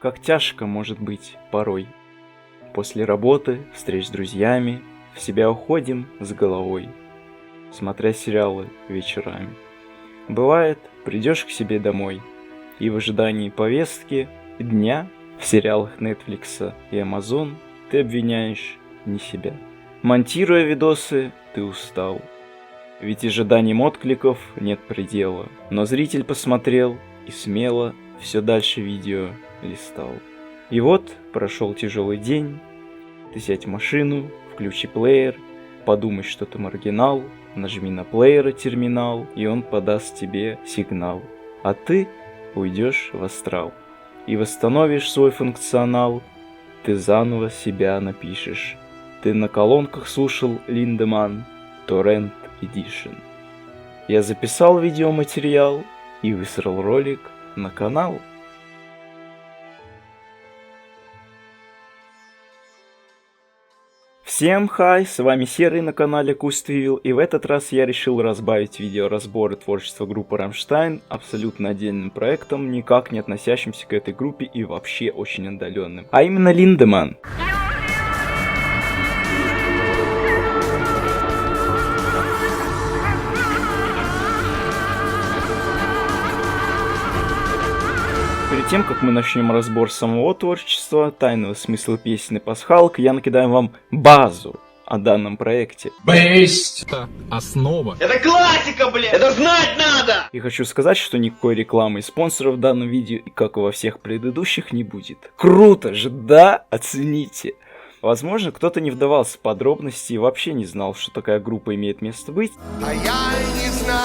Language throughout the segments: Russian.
как тяжко может быть порой. После работы, встреч с друзьями, в себя уходим с головой, смотря сериалы вечерами. Бывает, придешь к себе домой, и в ожидании повестки дня в сериалах Netflix и Amazon ты обвиняешь не себя. Монтируя видосы, ты устал. Ведь ожиданием откликов нет предела. Но зритель посмотрел и смело все дальше видео листал. И вот прошел тяжелый день. Ты сядь в машину, включи плеер, подумай, что ты маргинал, нажми на плеера терминал, и он подаст тебе сигнал. А ты уйдешь в астрал и восстановишь свой функционал. Ты заново себя напишешь. Ты на колонках слушал Lindemann Torrent Edition. Я записал видеоматериал и высрал ролик на канал. Всем хай, с вами Серый на канале Куствивил, и в этот раз я решил разбавить видеоразборы творчества группы Rammstein абсолютно отдельным проектом, никак не относящимся к этой группе и вообще очень отдаленным, а именно Lindemann. Перед тем, как мы начнем разбор самого творчества, тайного смысла песни «Пасхалка», я накидаю вам базу о данном проекте. Бейст! Это основа. Это классика, блин! Это знать надо! И хочу сказать, что никакой рекламы и спонсоров в данном видео, как и во всех предыдущих, не будет. Круто же, да? Оцените! Возможно, кто-то не вдавался в подробности и вообще не знал, что такая группа имеет место быть. А я не знал.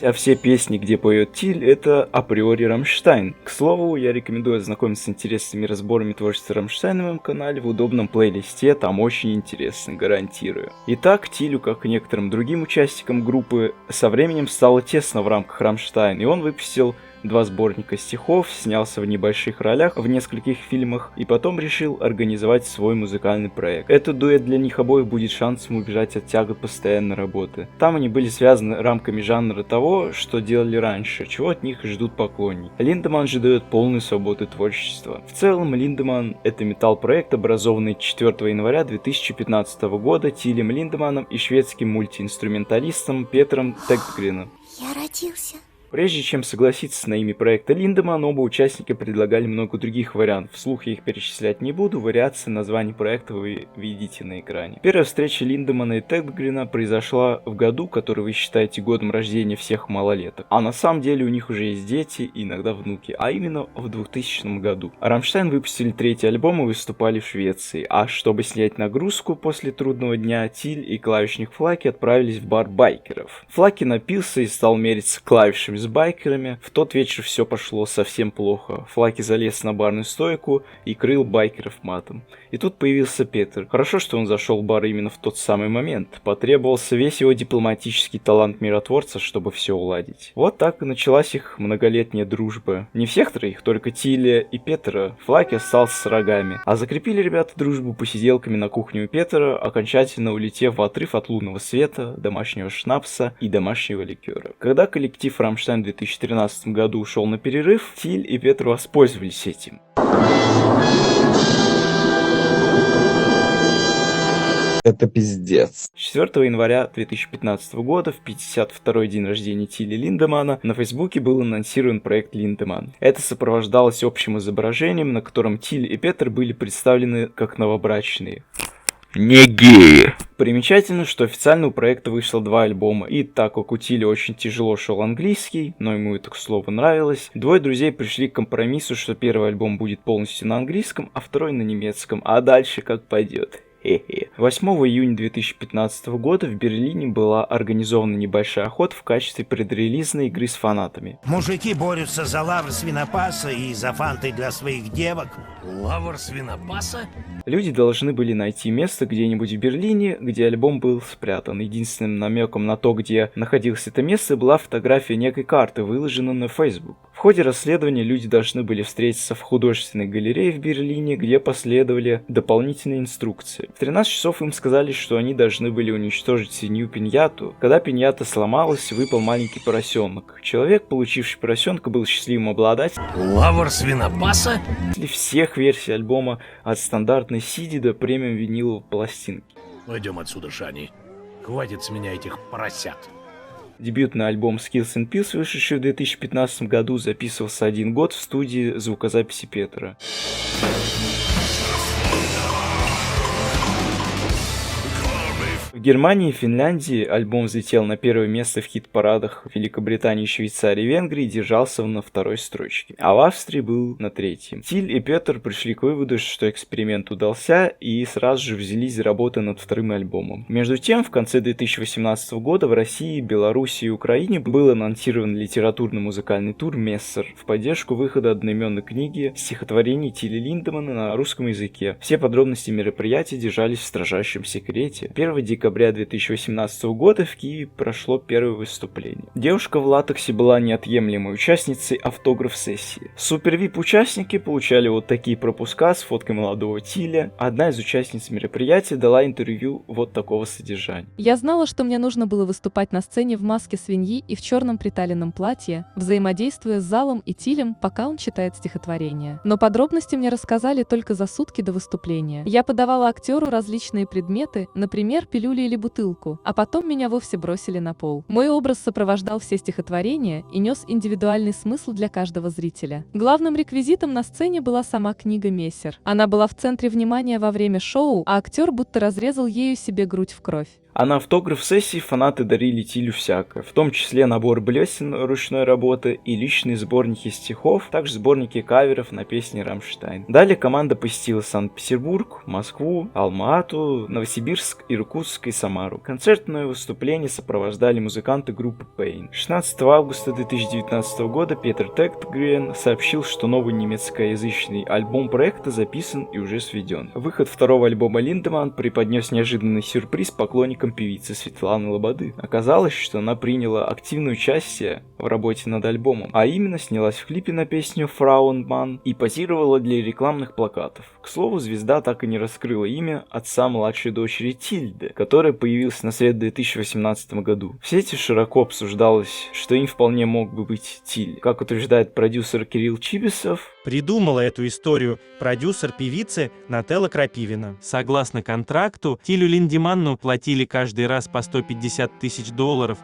А все песни, где поет Тиль, это априори Rammstein. К слову, я рекомендую ознакомиться с интересными разборами творчества Rammstein на моем канале в удобном плейлисте, там очень интересно, гарантирую. Итак, Тилю, как и некоторым другим участникам группы, со временем стало тесно в рамках Rammstein, и он выпустил 2 сборника стихов, снялся в небольших ролях в нескольких фильмах и потом решил организовать свой музыкальный проект. Этот дуэт для них обоих будет шансом убежать от тягот постоянной работы. Там они были связаны рамками жанра того, что делали раньше, чего от них ждут поклонники. Lindemann же дает полную свободу творчества. В целом, Lindemann — это метал-проект, образованный 4 января 2015 года Тилем Линдеманном и шведским мультиинструменталистом Петром Тегтгреном. Я родился. Прежде чем согласиться на имя проекта Lindemann, оба участника предлагали много других вариантов. Вслух я их перечислять не буду, вариации названий проекта вы видите на экране. Первая встреча Линдеманна и Тегтгрена произошла в году, который вы считаете годом рождения всех малолеток. А на самом деле у них уже есть дети и иногда внуки, а именно в 2000 году. Rammstein выпустили 3-й альбом и выступали в Швеции. А чтобы снять нагрузку после трудного дня, Тиль и клавишник Флаки отправились в бар байкеров. Флаки напился и стал мериться клавишами с байкерами. В тот вечер все пошло совсем плохо. Флаки залез на барную стойку и крыл байкеров матом. И тут появился Петр. Хорошо, что он зашел в бар именно в тот самый момент. Потребовался весь его дипломатический талант миротворца, чтобы все уладить. Вот так и началась их многолетняя дружба. Не всех троих, только Тиля и Петра. Флаки остался с рогами. А закрепили ребята дружбу посиделками на кухне у Петра, окончательно улетев в отрыв от лунного света, домашнего шнапса и домашнего ликера. Когда коллектив Rammstein в 2013 году ушел на перерыв, Тиль и Петр воспользовались этим. Это пиздец. 4 января 2015 года, в 52-й день рождения Тиля Линдеманна, на Фейсбуке был анонсирован проект Lindemann. Это сопровождалось общим изображением, на котором Тиль и Петр были представлены как новобрачные. Не геи. Примечательно, что официально у проекта вышло 2 альбома, и так как у Тиля очень тяжело шел английский, но ему это, к слову, нравилось, двое друзей пришли к компромиссу, что первый альбом будет полностью на английском, а второй на немецком, а дальше как пойдет. 8 июня 2015 года в Берлине была организована небольшая охота в качестве предрелизной игры с фанатами. Мужики борются за лавр свинопаса и за фанты для своих девок. Лавр свинопаса? Люди должны были найти место где-нибудь в Берлине, где альбом был спрятан. Единственным намеком на то, где находилось это место, была фотография некой карты, выложенная на Facebook. В ходе расследования люди должны были встретиться в художественной галерее в Берлине, где последовали дополнительные инструкции. В 13 часов им сказали, что они должны были уничтожить свинью пиньяту. Когда пиньята сломалась, выпал маленький поросенок. Человек, получивший поросенка, был счастливым обладателем Лавр свинопаса? всех версий альбома от стандартной CD до премиум виниловой пластинки. Пойдем отсюда, Шани. Хватит с меня этих поросят. Дебютный альбом Skills and Pills, вышедший в 2015 году, записывался 1 год в студии звукозаписи Петра. В Германии и Финляндии альбом взлетел на первое место в хит-парадах Великобритании, Швейцарии и Венгрии и держался на 2-й строчке, а в Австрии был на 3-м. Тиль и Петр пришли к выводу, что эксперимент удался, и сразу же взялись за работу над 2-м альбомом. Между тем, в конце 2018 года в России, Беларуси и Украине был анонсирован литературно-музыкальный тур «Мессер» в поддержку выхода одноименной книги стихотворений Тиля Линдеманна на русском языке. Все подробности мероприятия держались в строжайшем секрете. 1 декабря 2018 года в Киеве прошло первое выступление. Девушка в латексе была неотъемлемой участницей автограф-сессии. Супер-вип-участники получали вот такие пропуска с фоткой молодого Тиля. Одна из участниц мероприятия дала интервью вот такого содержания. Я знала, что мне нужно было выступать на сцене в маске свиньи и в черном приталенном платье, взаимодействуя с залом и Тилем, пока он читает стихотворение. Но подробности мне рассказали только за сутки до выступления. Я подавала актеру различные предметы, например, пилюли или бутылку, а потом меня вовсе бросили на пол. Мой образ сопровождал все стихотворения и нес индивидуальный смысл для каждого зрителя. Главным реквизитом на сцене была сама книга «Мессер». Она была в центре внимания во время шоу, а актер будто разрезал ею себе грудь в кровь. А на автограф-сессии фанаты дарили Тилю всякое, в том числе набор блесен ручной работы и личные сборники стихов, также сборники каверов на песни «Рамштайн». Далее команда посетила Санкт-Петербург, Москву, Алма-Ату, Новосибирск, Иркутск и Самару. Концертное выступление сопровождали музыканты группы Pain. 16 августа 2019 года Петр Тектгрен сообщил, что новый немецкоязычный альбом проекта записан и уже сведен. Выход 2-го альбома Линдеманн преподнес неожиданный сюрприз поклонникам певицы Светланы Лободы. Оказалось, что она приняла активное участие в работе над альбомом, а именно снялась в клипе на песню «Фрауенман» и позировала для рекламных плакатов. К слову, звезда так и не раскрыла имя отца младшей дочери Тильды, которая появилась на свет в 2018 году. В сети широко обсуждалось, что им вполне мог бы быть Тиль. Как утверждает продюсер Кирилл Чибисов, придумала эту историю продюсер певицы Нателла Крапивина. Согласно контракту, Тилю Линдеманну платили каждый раз по $150 тысяч,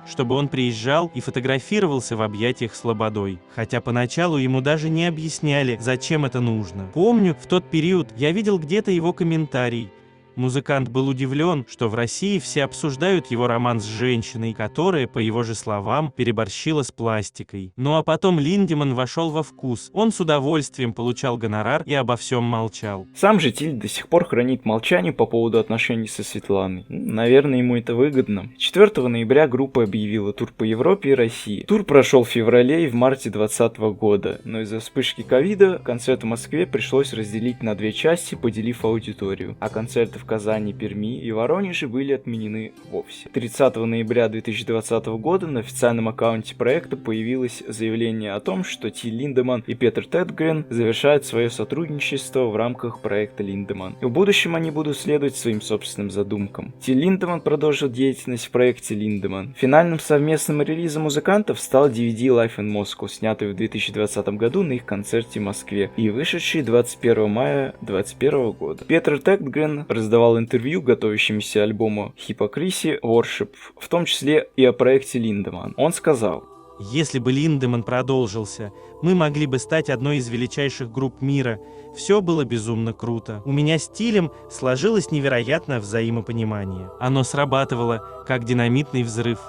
чтобы он приезжал и фотографировался в объятиях с Лободой. Хотя поначалу ему даже не объясняли, зачем это нужно. Помню, в тот период я видел где-то его комментарий. Музыкант был удивлен, что в России все обсуждают его роман с женщиной, которая, по его же словам, переборщила с пластикой. Ну а потом Линдеманн вошел во вкус. Он с удовольствием получал гонорар и обо всем молчал. Сам же Тиль до сих пор хранит молчание по поводу отношений со Светланой. Наверное, ему это выгодно. 4 ноября группа объявила тур по Европе и России. Тур прошел в феврале и в марте 2020 года, но из-за вспышки ковида концерт в Москве пришлось разделить на 2 части, поделив аудиторию, а концерты в Казани, Перми и Воронеже были отменены вовсе. 30 ноября 2020 года на официальном аккаунте проекта появилось заявление о том, что Тиль Линдеманн и Петр Тектгрен завершают свое сотрудничество в рамках проекта Линдеманн. И в будущем они будут следовать своим собственным задумкам. Тиль Линдеманн продолжил деятельность в проекте Линдеманн. Финальным совместным релизом музыкантов стал DVD Live in Moscow, снятый в 2020 году на их концерте в Москве и вышедший 21 мая 2021 года. Петр Тектгрен раздавал интервью готовящемуся альбому Hypocrisy Worship, в том числе и о проекте Линдеманн. Он сказал: «Если бы Линдеманн продолжился, мы могли бы стать одной из величайших групп мира. Все было безумно круто. У меня с Тилем сложилось невероятное взаимопонимание. Оно срабатывало, как динамитный взрыв.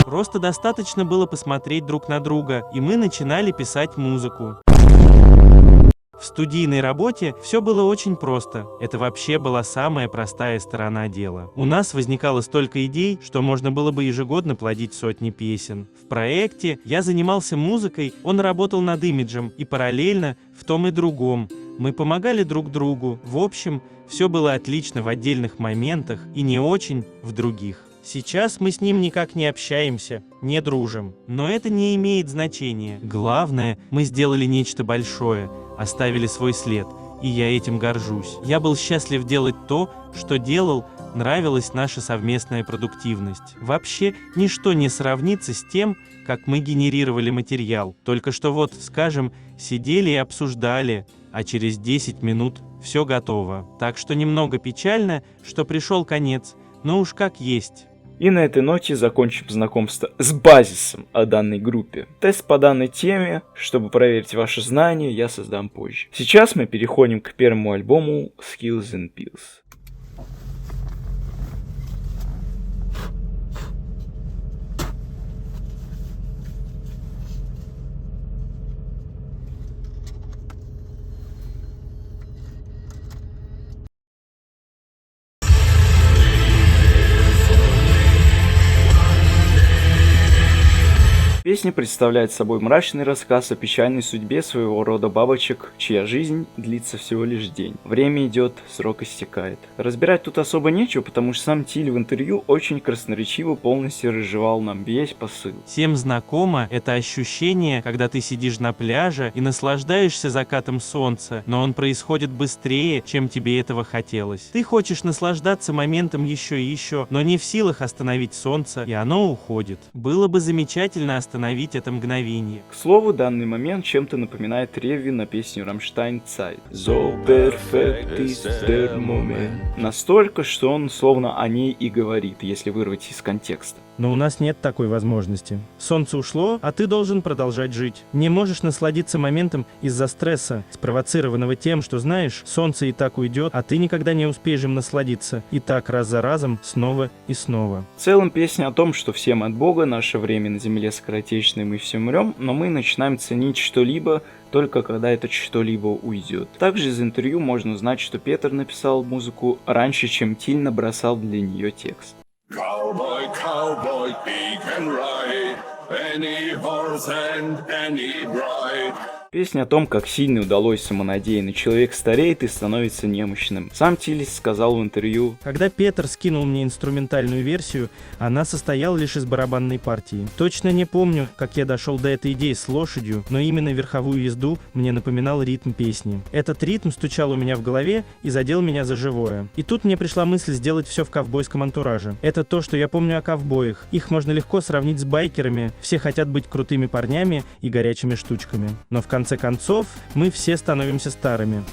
Просто достаточно было посмотреть друг на друга, и мы начинали писать музыку. В студийной работе все было очень просто. Это вообще была самая простая сторона дела. У нас возникало столько идей, что можно было бы ежегодно плодить сотни песен. В проекте я занимался музыкой, он работал над имиджем, и параллельно в том и другом. Мы помогали друг другу. В общем, все было отлично в отдельных моментах и не очень в других. Сейчас мы с ним никак не общаемся, не дружим. Но это не имеет значения. Главное, мы сделали нечто большое, оставили свой след, и я этим горжусь. Я был счастлив делать то, что делал, нравилась наша совместная продуктивность. Вообще, ничто не сравнится с тем, как мы генерировали материал. Только что вот, скажем, сидели и обсуждали, а через 10 минут все готово. Так что немного печально, что пришел конец, но уж как есть. И на этой ноте закончим знакомство с базисом о данной группе. Тест по данной теме, чтобы проверить ваши знания, я создам позже. Сейчас мы переходим к первому альбому Skills and Pills. Песня представляет собой мрачный рассказ о печальной судьбе своего рода бабочек, чья жизнь длится всего лишь день. Время идет, срок истекает. Разбирать тут особо нечего, потому что сам Тиль в интервью очень красноречиво полностью разжевал нам весь посыл. Всем знакомо это ощущение, когда ты сидишь на пляже и наслаждаешься закатом солнца, но он происходит быстрее, чем тебе этого хотелось. Ты хочешь наслаждаться моментом еще и еще, но не в силах остановить солнце, и оно уходит. Было бы замечательно остановить это мгновение. К слову, данный момент чем-то напоминает ревью на песню Rammstein Zeit. So perfect is der Moment. Настолько, что он словно о ней и говорит, если вырвать из контекста. Но у нас нет такой возможности. Солнце ушло, а ты должен продолжать жить. Не можешь насладиться моментом из-за стресса, спровоцированного тем, что знаешь, солнце и так уйдет, а ты никогда не успеешь им насладиться. И так раз за разом, снова и снова. В целом песня о том, что всем от Бога, наше время на земле скоротечно, и мы все умрем, но мы начинаем ценить что-либо, только когда это что-либо уйдет. Также из интервью можно узнать, что Петр написал музыку раньше, чем Тиль набросал для нее текст. Cowboy, cowboy, big and right, any horse and any bride. Песня о том, как сильно удалось самонадеянный человек стареет и становится немощным. Сам Тиль сказал в интервью: когда Петр скинул мне инструментальную версию, она состояла лишь из барабанной партии. Точно не помню, как я дошел до этой идеи с лошадью, но именно верховую езду мне напоминал ритм песни. Этот ритм стучал у меня в голове и задел меня за живое. И тут мне пришла мысль сделать все в ковбойском антураже. Это то, что я помню о ковбоях. Их можно легко сравнить с байкерами. Все хотят быть крутыми парнями и горячими штучками. Но в конце концов, мы все становимся старыми.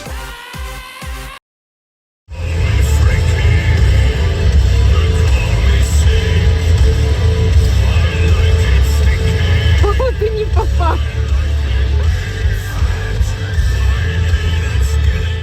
Ты не попал.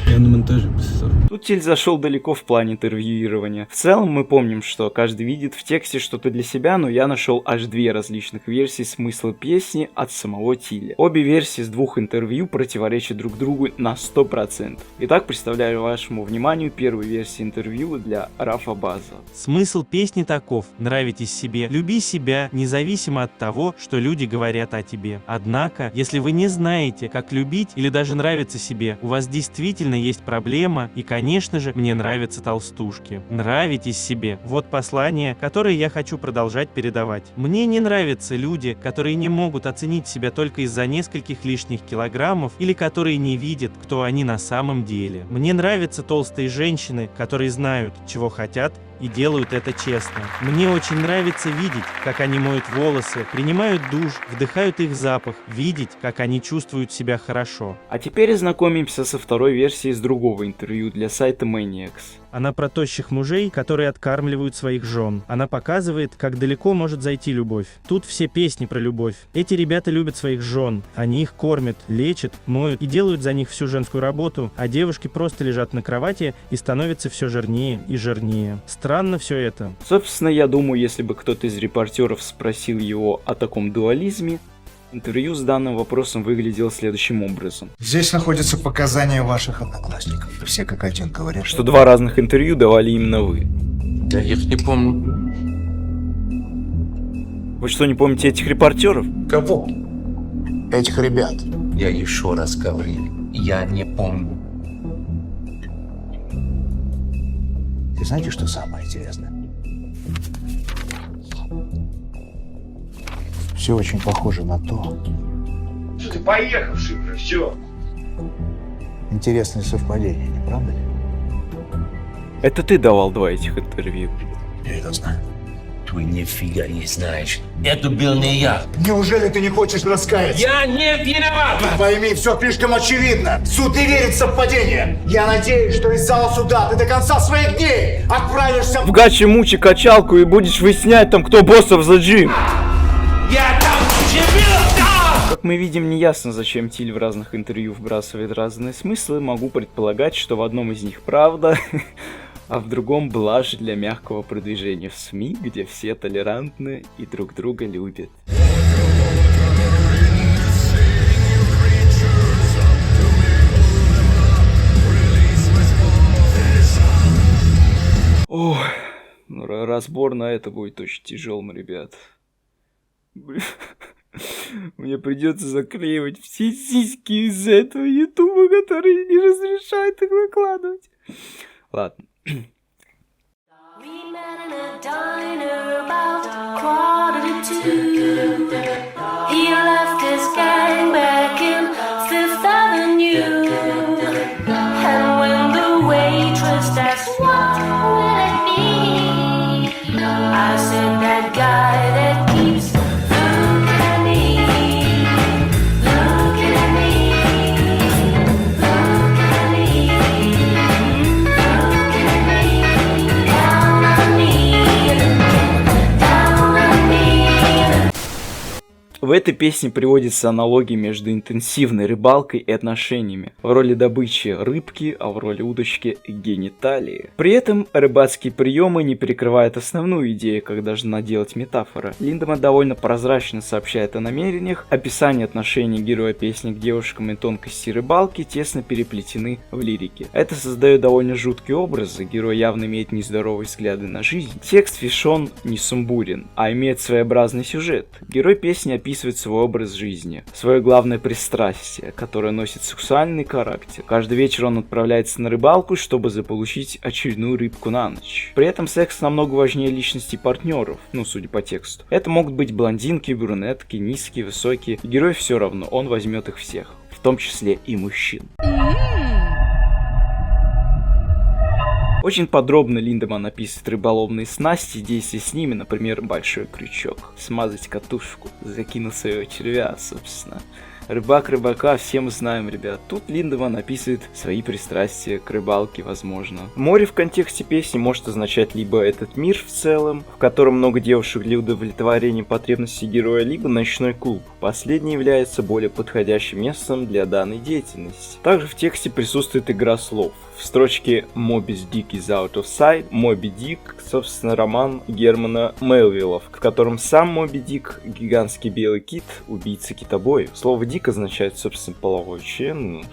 Я на монтаже писал. Тут Тиль зашел далеко в плане интервьюирования. В целом мы помним, что каждый видит в тексте что-то для себя, но я нашел аж две различных версии смысла песни от самого Тиля. Обе версии с двух интервью противоречат друг другу на 100%. Итак, представляю вашему вниманию первую версию интервью для Рафа База. Смысл песни таков: нравитесь себе, люби себя, независимо от того, что люди говорят о тебе. Однако, если вы не знаете, как любить или даже нравиться себе, у вас действительно есть проблема, и, конечно же, мне нравятся толстушки. Нравитесь себе. Вот послание, которое я хочу продолжать передавать. Мне не нравятся люди, которые не могут оценить себя только из-за нескольких лишних килограммов или которые не видят, кто они на самом деле. Мне нравятся толстые женщины, которые знают, чего хотят, и делают это честно. Мне очень нравится видеть, как они моют волосы, принимают душ, вдыхают их запах, видеть, как они чувствуют себя хорошо. А теперь ознакомимся со второй версией из другого интервью для сайта Maniacs. Она про тощих мужей, которые откармливают своих жен. Она показывает, как далеко может зайти любовь. Тут все песни про любовь. Эти ребята любят своих жен. Они их кормят, лечат, моют и делают за них всю женскую работу, а девушки просто лежат на кровати и становятся все жирнее и жирнее. Странно все это. Собственно, я думаю, если бы кто-то из репортеров спросил его о таком дуализме, интервью с данным вопросом выглядело следующим образом. Здесь находятся показания ваших одноклассников. Все как один говорят, Что два разных интервью давали именно вы. Я их не помню. Вы что, не помните этих репортеров? Кого? этих ребят. Я еще раз говорю, я не помню. Ты знаете, что самое интересное? Все очень похоже на то. Что ты поехавший уже, все. Интересное совпадение, не правда ли? Это ты давал 2 этих интервью. Я это знаю. Ты нифига не знаешь. Это был не я. Неужели ты не хочешь раскаяться? Я не виноват! Пойми, все слишком очевидно. Суд не верит в совпадение. Я надеюсь, что из зала суда ты до конца своих дней отправишься В гаче мучи качалку и будешь выяснять там, кто боссов за джим. Я там Как мы видим, неясно, зачем Тиль в разных интервью вбрасывает разные смыслы. Могу предполагать, что в одном из них правда, а в другом блажь для мягкого продвижения в СМИ, где все толерантны и друг друга любят. Ох, разбор на это будет очень тяжелым, ребят. Блин. Мне придется заклеивать все сиськи из этого ютуба, который не разрешает их выкладывать. Ладно. We met in a diner about 1:45. He left his gang back in Fifth Avenue. And when the waitress asked what will it be, I said that guy that keeps looking at me, looking at me, looking at me, looking at me, down on me, down on me. В этой песне приводится аналогия между интенсивной рыбалкой и отношениями. В роли добычи рыбки, а в роли удочки гениталии. При этом рыбацкие приемы не перекрывают основную идею, как должна делать метафора. Линдеманн довольно прозрачно сообщает о намерениях, описание отношений героя песни к девушкам и тонкости рыбалки тесно переплетены в лирике. Это создает довольно жуткие образы, герой явно имеет нездоровые взгляды на жизнь. Текст Фишон не сумбурен, а имеет своеобразный сюжет. Герой песни описывает свой образ жизни, свое главное пристрастие, которое носит сексуальный характер. Каждый вечер он отправляется на рыбалку, чтобы заполучить очередную рыбку на ночь. При этом секс намного важнее личности партнеров, судя по тексту. Это могут быть блондинки, брюнетки, низкие, высокие. Герой все равно, он возьмет их всех, в том числе и мужчин. Очень подробно Линдеманн описывает рыболовные снасти и действия с ними, например, большой крючок, смазать катушку, закинуть своего червя, собственно. Рыбак рыбака, все мы знаем, ребят. Тут Линдеманн описывает свои пристрастия к рыбалке, возможно. Море в контексте песни может означать либо этот мир в целом, в котором много девушек для удовлетворения потребностей героя, либо ночной клуб. Последний является более подходящим местом для данной деятельности. Также в тексте присутствует игра слов. В строчке «Moby's Dick is out of sight» Моби Дик, собственно, роман Германа Мелвилла, в котором сам Моби Дик, гигантский белый кит, убийца китобоев. Слово «дик» означает, собственно, половой член.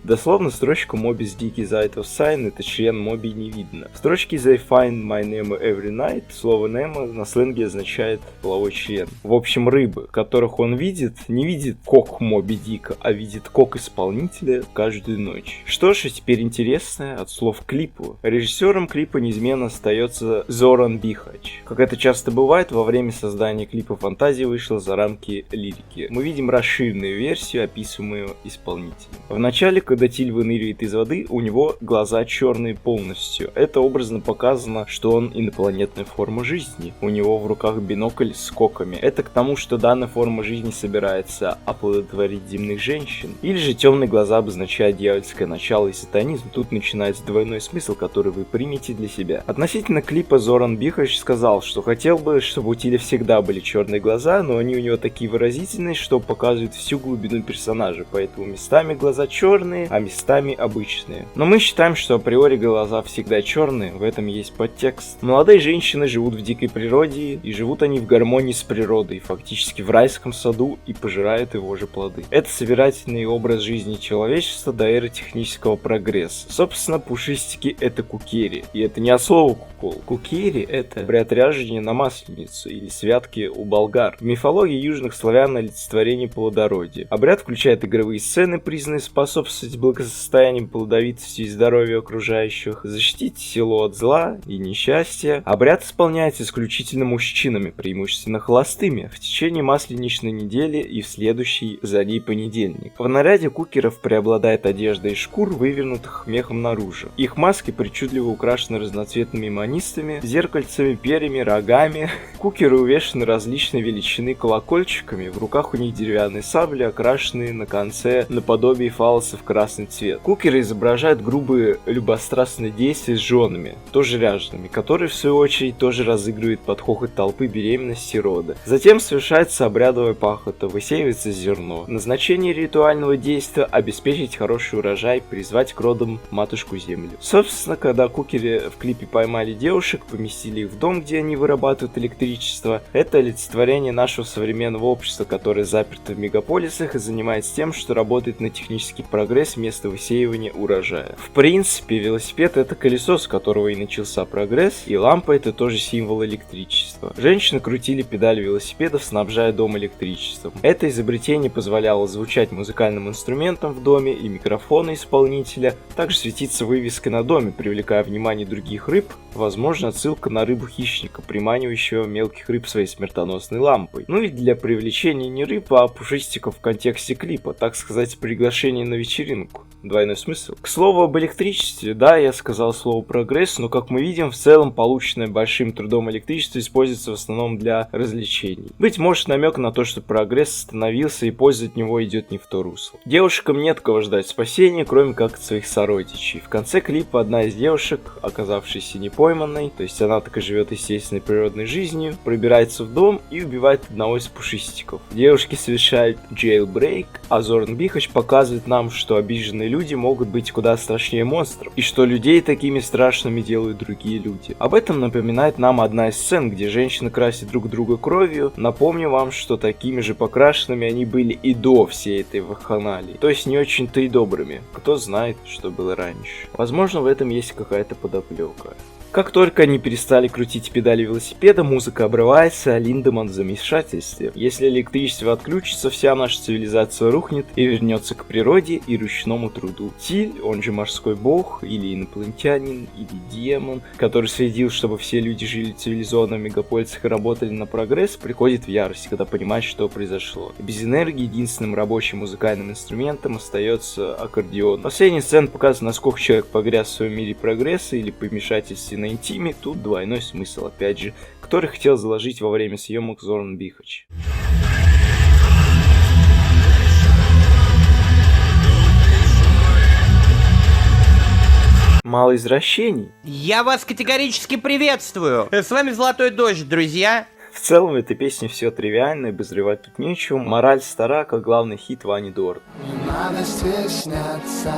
Дословно строчку «Moby's Dick is out of sight» это член Моби не видно. В строчке «They find my Nemo every night» слово «Nemo» на сленге означает половой член. В общем, рыбы, которых он видит, не видит кок Моби Дика, а видит кок исполнителя каждую ночь. Что ж, теперь интересно от слов клипу. Режиссером клипа неизменно остается Зоран Бихач. Как это часто бывает, во время создания клипа фантазия вышла за рамки лирики. Мы видим расширенную версию, описываемую исполнителем. Вначале, когда Тиль выныривает из воды, у него глаза черные полностью. Это образно показано, что он инопланетная форма жизни. У него в руках бинокль с коками. Это к тому, что данная форма жизни собирается оплодотворить земных женщин. Или же темные глаза обозначают дьявольское начало и сатанизм. Тут начинается двойной смысл, который вы примете для себя. Относительно клипа Зоран Бихач сказал, что хотел бы, чтобы у Тиля всегда были черные глаза, но они у него такие выразительные, что показывают всю глубину персонажа, поэтому местами глаза черные, а местами обычные. Но мы считаем, что априори глаза всегда черные, в этом есть подтекст. Молодые женщины живут в дикой природе, и живут они в гармонии с природой, фактически в райском саду, и пожирают его же плоды. Это собирательный образ жизни человечества до эры технического прогресса. Собственно, пушистики — это кукери. И это не от слова кукол. Кукери — это обряд ряжения на Масленицу или святки у болгар. В мифологии южных славян олицетворение плодородия. Обряд включает игровые сцены, призванные способствовать благосостоянию, плодовитости и здоровью окружающих, защитить село от зла и несчастья. Обряд исполняется исключительно мужчинами, преимущественно холостыми, в течение масленичной недели и в следующий за ней понедельник. В наряде кукеров преобладает одежда из шкур, вывернутых мехом наружу. Их маски причудливо украшены разноцветными манистами, зеркальцами, перьями, рогами. Кукеры увешаны различной величины колокольчиками, в руках у них деревянные сабли, окрашенные на конце наподобие фалоса в красный цвет. Кукеры изображают грубые любострастные действия с женами, тоже ряжеными, которые в свою очередь тоже разыгрывают под хохот толпы беременности и рода. Затем совершается обрядовая пахота, высеивается зерно. Назначение ритуального действия — обеспечить хороший урожай, призвать к родам матушку землю. Собственно, когда кукери в клипе поймали девушек, поместили их в дом, где они вырабатывают электричество, это олицетворение нашего современного общества, которое заперто в мегаполисах и занимается тем, что работает на технический прогресс вместо высеивания урожая. В принципе, велосипед — это колесо, с которого и начался прогресс, и лампа — это тоже символ электричества. Женщины крутили педаль велосипедов, снабжая дом электричеством. Это изобретение позволяло звучать музыкальным инструментом в доме и микрофона исполнителя, также светиться вывеской на доме, привлекая внимание других рыб, возможно, отсылка на рыбу-хищника, приманивающего мелких рыб своей смертоносной лампой. Ну и для привлечения не рыб, а пушистиков в контексте клипа, так сказать, приглашение на вечеринку. Двойной смысл. К слову об электричестве, да, я сказал слово прогресс, но как мы видим, в целом полученное большим трудом электричество используется в основном для развлечений. Быть может, намек на то, что прогресс остановился и польза от него идет не в то русло. Девушкам нет кого ждать спасения, кроме как от своих сородичей. В конце клипа одна из девушек, оказавшаяся непойманной, то есть она так и живет естественной природной жизнью, пробирается в дом и убивает одного из пушистиков. Девушки совершают jailbreak, а Зорн Бихач показывает нам, что обиженные люди могут быть куда страшнее монстров, и что людей такими страшными делают другие люди. Об этом напоминает нам одна из сцен, где женщины красят друг друга кровью. Напомню вам, что такими же покрашенными они были и до всей этой вакханалии, то есть не очень-то и добрыми. Кто знает, что было раньше. Возможно, в этом есть какая-то подоплека. Как только они перестали крутить педали велосипеда, музыка обрывается, а Линдеман в замешательстве. Если электричество отключится, вся наша цивилизация рухнет и вернется к природе и ручному труду. Тиль, он же морской бог, или инопланетянин, или демон, который следил, чтобы все люди жили цивилизованно в мегаполисах и работали на прогресс, приходит в ярость, когда понимает, что произошло. Без энергии единственным рабочим музыкальным инструментом остается аккордеон. Последняя сцена показывает, насколько человек погряз в своем мире прогресса или помешательстве на интиме. Тут двойной смысл, опять же, который хотел заложить во время съемок Зорн Бихач. Мало извращений. Я вас категорически приветствую! С вами Золотой Дождь, друзья! В целом, в этой песне все тривиально, и обозревать тут нечего. Мораль стара, как главный хит Вани Дорн. Не надо стесняться.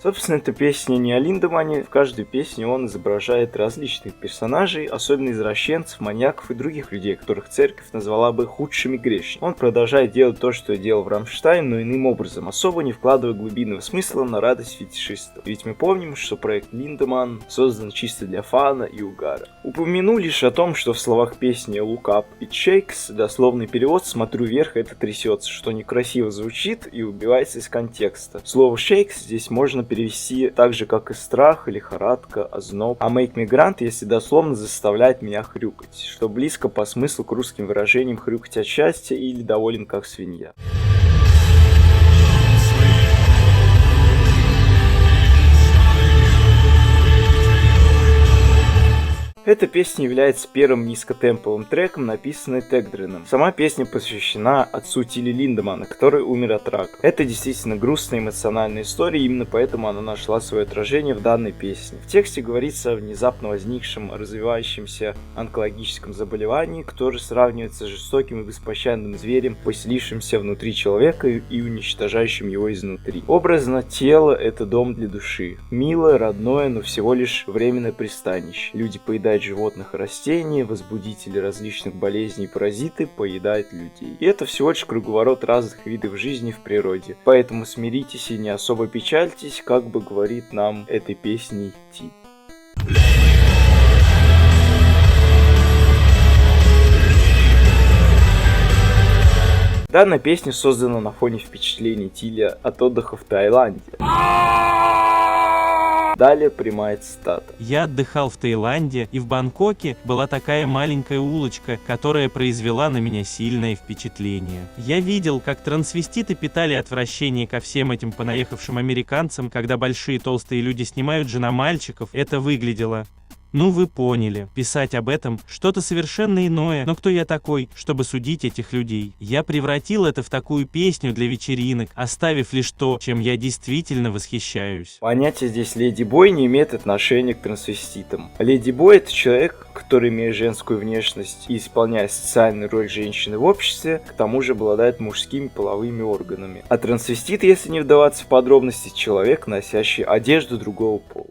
Собственно, эта песня не о Линдемане. В каждой песне он изображает различных персонажей, особенно извращенцев, маньяков и других людей, которых церковь назвала бы худшими грешниками. Он продолжает делать то, что делал в Рамштайн, но иным образом, особо не вкладывая глубинного смысла на радость фетишистов. Ведь мы помним, что проект Линдеман создан чисто для фана и угара. Упомяну лишь о том, что в словах песни Look Up It Shakes дословный перевод «Смотрю вверх, это трясется», что некрасиво звучит и убивается из контекста. Слово shakes здесь можно перевести так же, как и страх, лихорадка, озноб. А make me grunt, если дословно, заставляет меня хрюкать, что близко по смыслу к русским выражениям хрюкать от счастья или доволен как свинья. Эта песня является первым низкотемповым треком, написанным Тегдреном. Сама песня посвящена отцу Тилли Линдемана, который умер от рака. Это действительно грустная эмоциональная история, и именно поэтому она нашла свое отражение в данной песне. В тексте говорится о внезапно возникшем, развивающемся онкологическом заболевании, которое сравнивается с жестоким и беспощадным зверем, поселившимся внутри человека и уничтожающим его изнутри. Образно, тело — это дом для души. Милое, родное, но всего лишь временное пристанище. Люди поедают съедает животных и растений, возбудители различных болезней и паразиты поедают людей. И это всего лишь круговорот разных видов жизни в природе. Поэтому смиритесь и не особо печальтесь, как бы говорит нам этой песней Ти. Данная песня создана на фоне впечатлений Тиля от отдыха в Таиланде. Далее прямая цитата. Я отдыхал в Таиланде, и в Бангкоке была такая маленькая улочка, которая произвела на меня сильное впечатление. Я видел, как трансвеститы питали отвращение ко всем этим понаехавшим американцам, когда большие толстые люди снимают жена мальчиков. Это выглядело... Ну вы поняли, писать об этом что-то совершенно иное, но кто я такой, чтобы судить этих людей? Я превратил это в такую песню для вечеринок, оставив лишь то, чем я действительно восхищаюсь. Понятие здесь леди-бой не имеет отношения к трансвеститам. Леди-бой — это человек, который, имея женскую внешность и исполняя социальную роль женщины в обществе, к тому же обладает мужскими половыми органами. А трансвестит, если не вдаваться в подробности, человек, носящий одежду другого пола.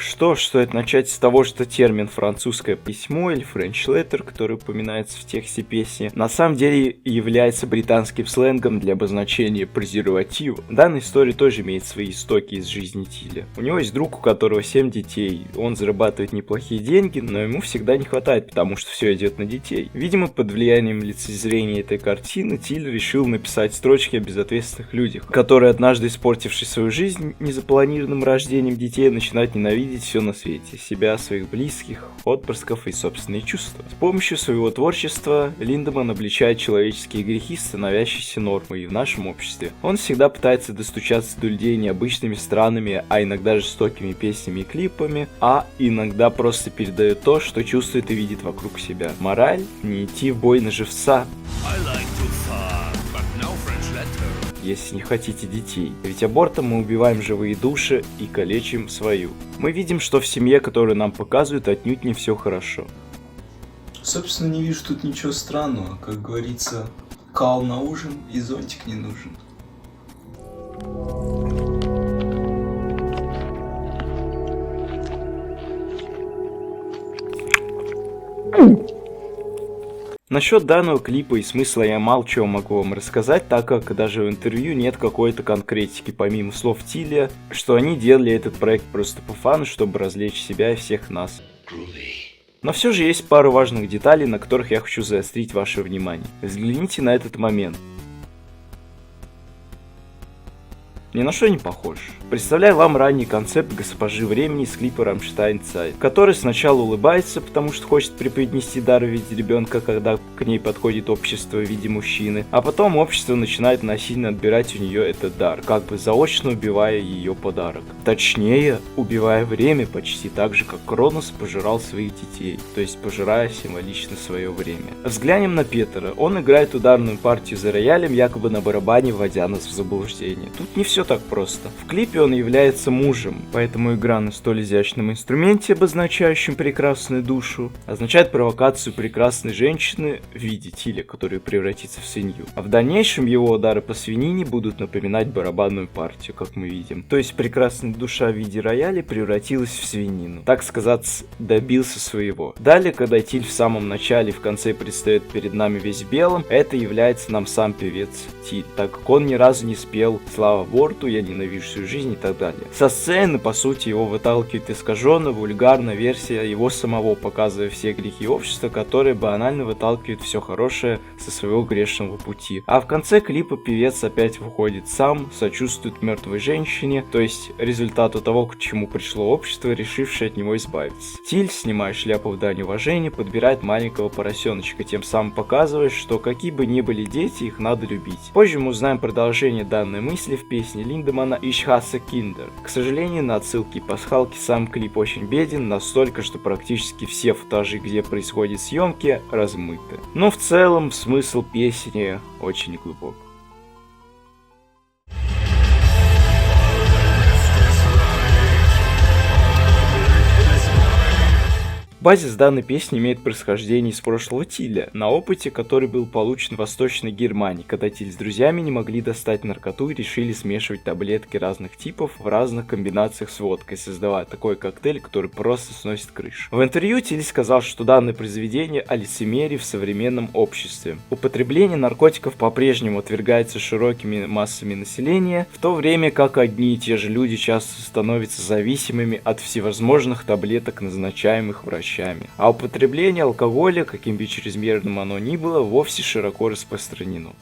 Что ж, стоит начать с того, что термин «французское письмо» или «French letter», который упоминается в тексте песни, на самом деле является британским сленгом для обозначения презерватива. Данная история тоже имеет свои истоки из жизни Тиля. У него есть друг, у которого 7 детей. Он зарабатывает неплохие деньги, но ему всегда не хватает, потому что все идет на детей. Видимо, под влиянием лицезрения этой картины Тиль решил написать строчки о безответственных людях, которые, однажды испортившие свою жизнь незапланированным рождением детей, начинают ненавидеть все на свете, себя, своих близких, отпрысков и собственные чувства. С помощью своего творчества Линдеман обличает человеческие грехи, становящиеся нормой в нашем обществе. Он всегда пытается достучаться до людей необычными, странными, а иногда жестокими песнями и клипами, а иногда просто передает то, что чувствует и видит вокруг себя. Мораль — не идти в бой на живца, если не хотите детей. Ведь абортом мы убиваем живые души и калечим свою. Мы видим, что в семье, которую нам показывают, отнюдь не все хорошо. Собственно, не вижу тут ничего странного. Как говорится, кал на ужин и зонтик не нужен. Насчет данного клипа и смысла я мало чего могу вам рассказать, так как даже в интервью нет какой-то конкретики, помимо слов Тиля, что они делали этот проект просто по фану, чтобы развлечь себя и всех нас. Но все же есть пару важных деталей, на которых я хочу заострить ваше внимание. Взгляните на этот момент. Ни на что не похож. Представляю вам ранний концепт госпожи времени из клипа Rammstein Zeit, который сначала улыбается, потому что хочет преподнести дар в виде ребенка, когда к ней подходит общество в виде мужчины, а потом общество начинает насильно отбирать у нее этот дар, как бы заочно убивая ее подарок. Точнее, убивая время почти так же, как Кронос пожирал своих детей, то есть пожирая символично свое время. Взглянем на Петера. Он играет ударную партию за роялем, якобы на барабане, вводя нас в заблуждение. Тут не все так просто. В клипе он является мужем, поэтому игра на столь изящном инструменте, обозначающем прекрасную душу, означает провокацию прекрасной женщины в виде Тиля, который превратится в свинью. А в дальнейшем его удары по свинине будут напоминать барабанную партию, как мы видим. То есть прекрасная душа в виде рояля превратилась в свинину. Так сказать, добился своего. Далее, когда Тиль в самом начале и в конце предстает перед нами весь в белом, это является нам сам певец Тиль, так как он ни разу не спел «Слава Борту», «Я ненавижу всю жизнь» и так далее. Со сцены, по сути, его выталкивает искаженная, вульгарная версия его самого, показывая все грехи общества, которые банально выталкивают все хорошее со своего грешного пути. А в конце клипа певец опять выходит сам, сочувствует мертвой женщине, то есть результату того, к чему пришло общество, решившее от него избавиться. Тиль, снимая шляпу в дань уважения, подбирает маленького поросеночка, тем самым показывая, что какие бы ни были дети, их надо любить. Позже мы узнаем продолжение данной мысли в песне Линдемана «Ich hasse Kinder». К сожалению, на отсылке и пасхалке сам клип очень беден, настолько, что практически все футажи, где происходят съемки, размыты. Но в целом смысл песни очень глубок. Базис данной песни имеет происхождение из прошлого Тиля, на опыте, который был получен в Восточной Германии, когда Тиль с друзьями не могли достать наркоту и решили смешивать таблетки разных типов в разных комбинациях с водкой, создавая такой коктейль, который просто сносит крышу. В интервью Тиль сказал, что данное произведение о лицемерии в современном обществе. Употребление наркотиков по-прежнему отвергается широкими массами населения, в то время как одни и те же люди часто становятся зависимыми от всевозможных таблеток, назначаемых врачами. А употребление алкоголя, каким бы чрезмерным оно ни было, вовсе широко распространено.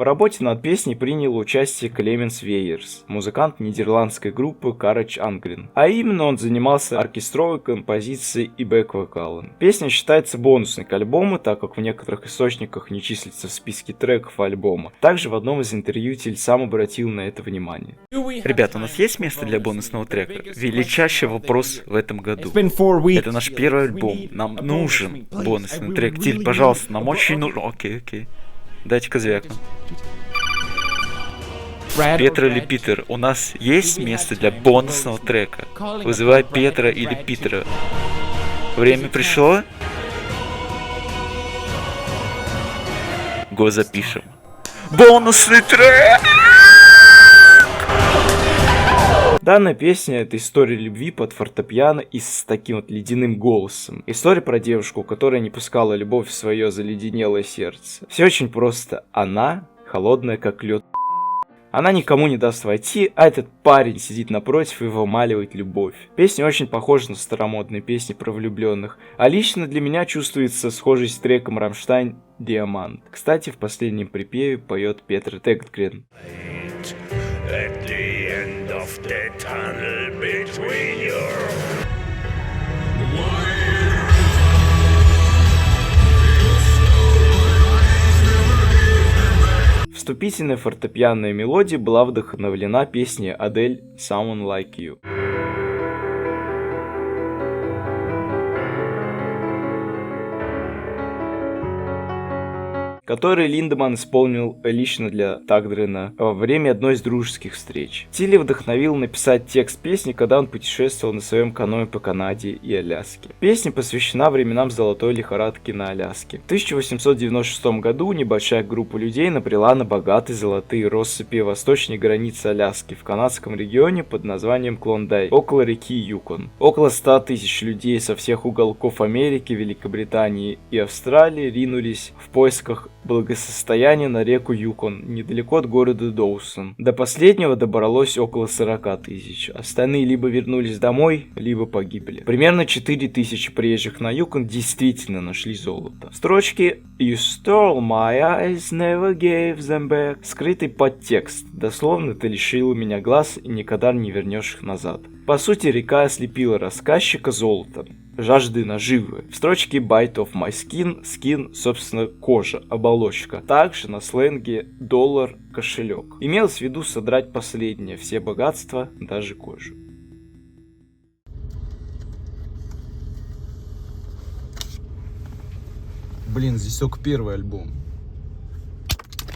В работе над песней принял участие Клеменс Вейерс, музыкант нидерландской группы Courage Angren. А именно он занимался оркестровой композицией и бэк-вокалом. Песня считается бонусной к альбому, так как в некоторых источниках не числится в списке треков альбома. Также в одном из интервью Тиль сам обратил на это внимание. Ребята, у нас есть место для бонусного трека? Величайший вопрос в этом году. Это наш первый альбом. Нам нужен бонусный трек. Тиль, пожалуйста, нам очень нужен. Окей. Дайте-ка звякну. Петр или Питер, у нас есть место для бонусного трека? Вызывай Петра или Питера. Время пришло? Го запишем. Бонусный трек! Данная песня — это история любви под фортепиано и с таким вот ледяным голосом. История про девушку, которая не пускала любовь в свое заледенелое сердце. Все очень просто. Она холодная как лед. Она никому не даст войти, а этот парень сидит напротив и вымаливает любовь. Песня очень похожа на старомодные песни про влюбленных, а лично для меня чувствуется схожесть с треком Рамштайн «Диамант». Кстати, в последнем припеве поет Петр Тегтгрен. Вступительная фортепианная мелодия была вдохновлена песней Адель «Someone Like You». который Линдеманн исполнил лично для Тагдрена во время одной из дружеских встреч. Тилли вдохновил написать текст песни, когда он путешествовал на своем каноэ по Канаде и Аляске. Песня посвящена временам золотой лихорадки на Аляске. В 1896 году небольшая группа людей набрела на богатые золотые россыпи восточной границы Аляски в канадском регионе под названием Клондайк, около реки Юкон. Около 100 тысяч людей со всех уголков Америки, Великобритании и Австралии ринулись в поисках благосостояния на реку Юкон, недалеко от города Доусон. До последнего добралось около 40 тысяч. Остальные либо вернулись домой, либо погибли. Примерно 4 тысячи приезжих на Юкон действительно нашли золото. Строчки «You stole my eyes, never gave them back» скрытый подтекст. Дословно «Ты лишила меня глаз и никогда не вернешь их назад». По сути, река ослепила рассказчика золотом, жажды наживы. В строчке «Bite of my skin» skin, собственно, кожа, оболочка. Также на сленге «доллар» кошелек. Имелось в виду содрать последнее, все богатства, даже кожу. Блин, здесь только первый альбом.